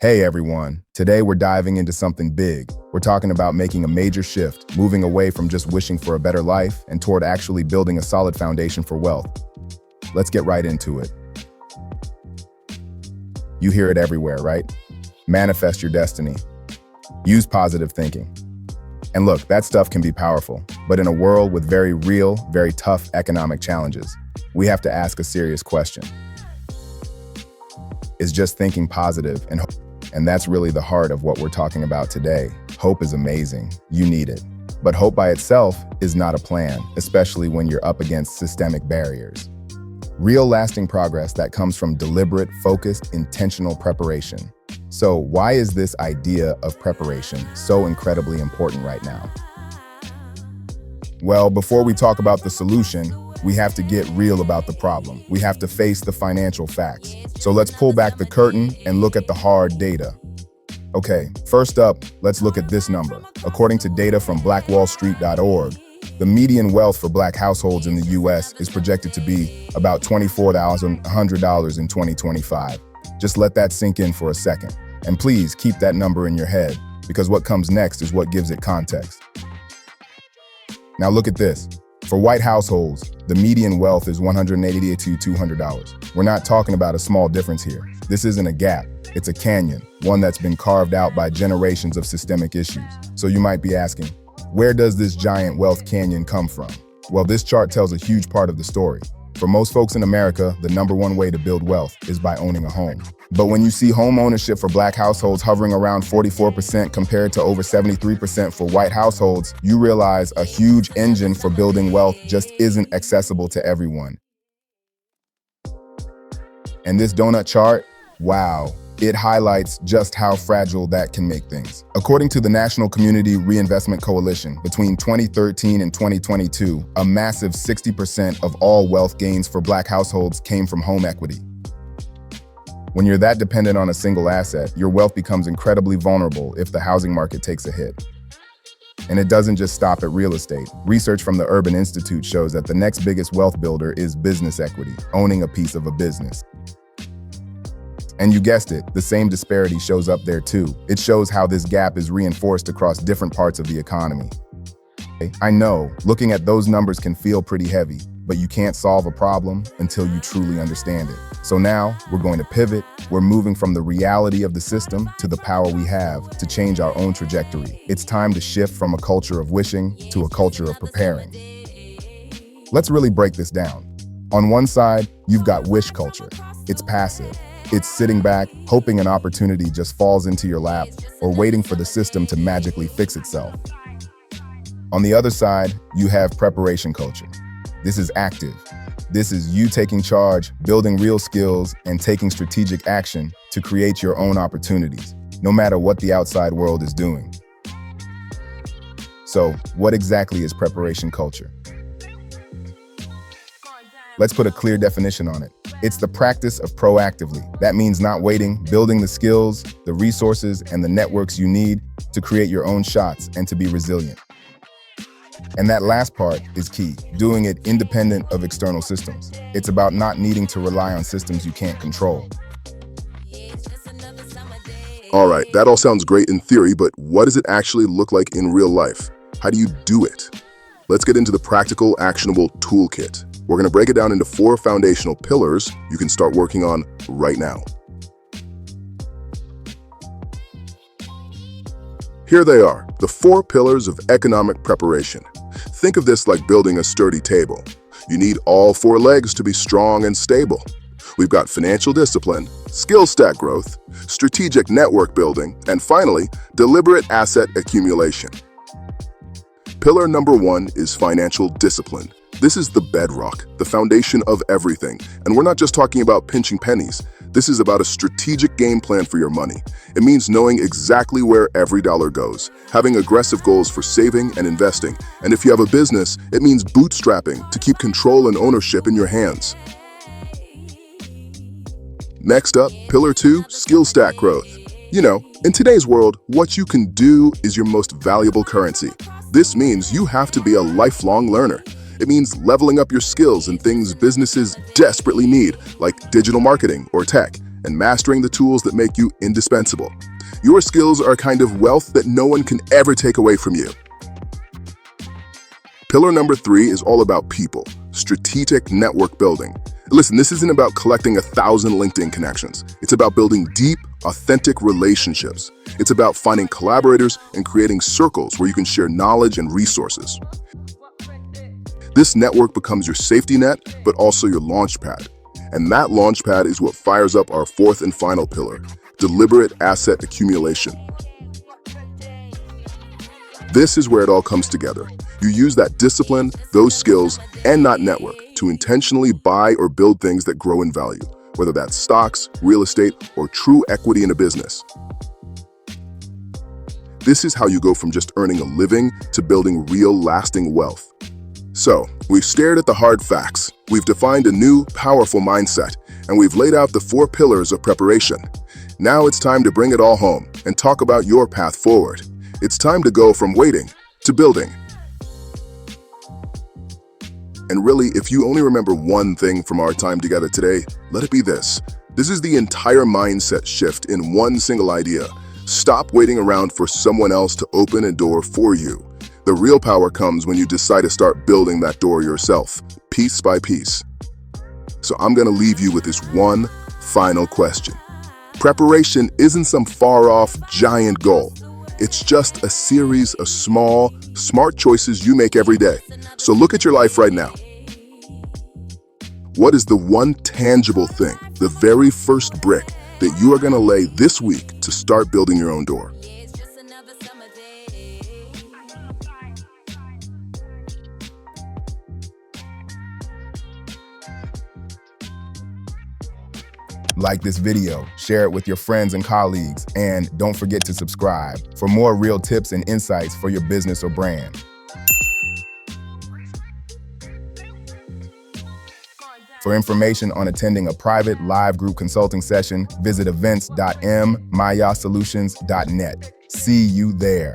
Hey everyone, today we're diving into something big. We're talking about making a major shift, moving away from just wishing for a better life and toward actually building a solid foundation for wealth. Let's get right into it. You hear it everywhere, right? Manifest your destiny. Use positive thinking. And look, that stuff can be powerful, but in a world with very real, very tough economic challenges, we have to ask a serious question. Is just thinking positive and that's really the heart of what we're talking about today. Hope is amazing. You need it. But hope by itself is not a plan, especially when you're up against systemic barriers. Real lasting progress that comes from deliberate, focused, intentional preparation. So why is this idea of preparation so incredibly important right now? Well, before we talk about the solution, we have to get real about the problem. We have to face the financial facts. So let's pull back the curtain and look at the hard data. Okay, first up, let's look at this number. According to data from blackwallstreet.org, the median wealth for Black households in the US is projected to be about $24,100 in 2025. Just let that sink in for a second. And please keep that number in your head, because what comes next is what gives it context. Now look at this. For white households, the median wealth is $180 to $200. We're not talking about a small difference here. This isn't a gap, it's a canyon, one that's been carved out by generations of systemic issues. So you might be asking, where does this giant wealth canyon come from? Well, this chart tells a huge part of the story. For most folks in America, the #1 way to build wealth is by owning a home. But when you see home ownership for Black households hovering around 44% compared to over 73% for white households, you realize a huge engine for building wealth just isn't accessible to everyone. And this donut chart, wow, it highlights just how fragile that can make things. According to the National Community Reinvestment Coalition, between 2013 and 2022, a massive 60% of all wealth gains for Black households came from home equity. When you're that dependent on a single asset, your wealth becomes incredibly vulnerable if the housing market takes a hit. And it doesn't just stop at real estate. Research from the Urban Institute shows that the next biggest wealth builder is business equity, owning a piece of a business. And you guessed it, the same disparity shows up there too. It shows how this gap is reinforced across different parts of the economy. I know, looking at those numbers can feel pretty heavy, but you can't solve a problem until you truly understand it. So now, we're going to pivot. We're moving from the reality of the system to the power we have to change our own trajectory. It's time to shift from a culture of wishing to a culture of preparing. Let's really break this down. On one side, you've got wish culture. It's passive. It's sitting back, hoping an opportunity just falls into your lap, or waiting for the system to magically fix itself. On the other side, you have preparation culture. This is active. This is you taking charge, building real skills, and taking strategic action to create your own opportunities, no matter what the outside world is doing. So, what exactly is preparation culture? Let's put a clear definition on it. It's the practice of proactively. That means not waiting, building the skills, the resources, and the networks you need to create your own shots and to be resilient. And that last part is key, doing it independent of external systems. It's about not needing to rely on systems you can't control. All right, that all sounds great in theory, but what does it actually look like in real life? How do you do it? Let's get into the practical, actionable toolkit. We're going to break it down into 4 foundational pillars you can start working on right now. Here they are, the 4 pillars of economic preparation. Think of this like building a sturdy table. You need all 4 legs to be strong and stable. We've got financial discipline, skill stack growth, strategic network building, and finally, deliberate asset accumulation. Pillar number 1 is financial discipline. This is the bedrock, the foundation of everything. And we're not just talking about pinching pennies. This is about a strategic game plan for your money. It means knowing exactly where every dollar goes, having aggressive goals for saving and investing. And if you have a business, it means bootstrapping to keep control and ownership in your hands. Next up, pillar 2, skill stack growth. You know, in today's world, what you can do is your most valuable currency. This means you have to be a lifelong learner. It means leveling up your skills in things businesses desperately need, like digital marketing or tech. and mastering the tools that make you indispensable. Your skills are a kind of wealth that no one can ever take away from you. Pillar number 3 is all about people, strategic network building. Listen, this isn't about collecting 1,000 LinkedIn connections. It's about building deep, authentic relationships. It's about finding collaborators and creating circles where you can share knowledge and resources. This network becomes your safety net, but also your launch pad. And that launch pad is what fires up our 4th and final pillar, deliberate asset accumulation. This is where it all comes together. You use that discipline, those skills, and that network to intentionally buy or build things that grow in value, whether that's stocks, real estate, or true equity in a business. This is how you go from just earning a living to building real, lasting wealth. So, we've stared at the hard facts, we've defined a new, powerful mindset, and we've laid out the 4 pillars of preparation. Now it's time to bring it all home and talk about your path forward. It's time to go from waiting to building. And really, if you only remember one thing from our time together today, let it be this. This is the entire mindset shift in one single idea. Stop waiting around for someone else to open a door for you. The real power comes when you decide to start building that door yourself, piece by piece. So I'm going to leave you with this one final question. Preparation isn't some far-off giant goal. It's just a series of small, smart choices you make every day. So look at your life right now. What is the one tangible thing, the very first brick, that you are going to lay this week to start building your own door? Like this video, share it with your friends and colleagues, and don't forget to subscribe for more real tips and insights for your business or brand. For information on attending a private live group consulting session, visit events.myasolutions.net. See you there.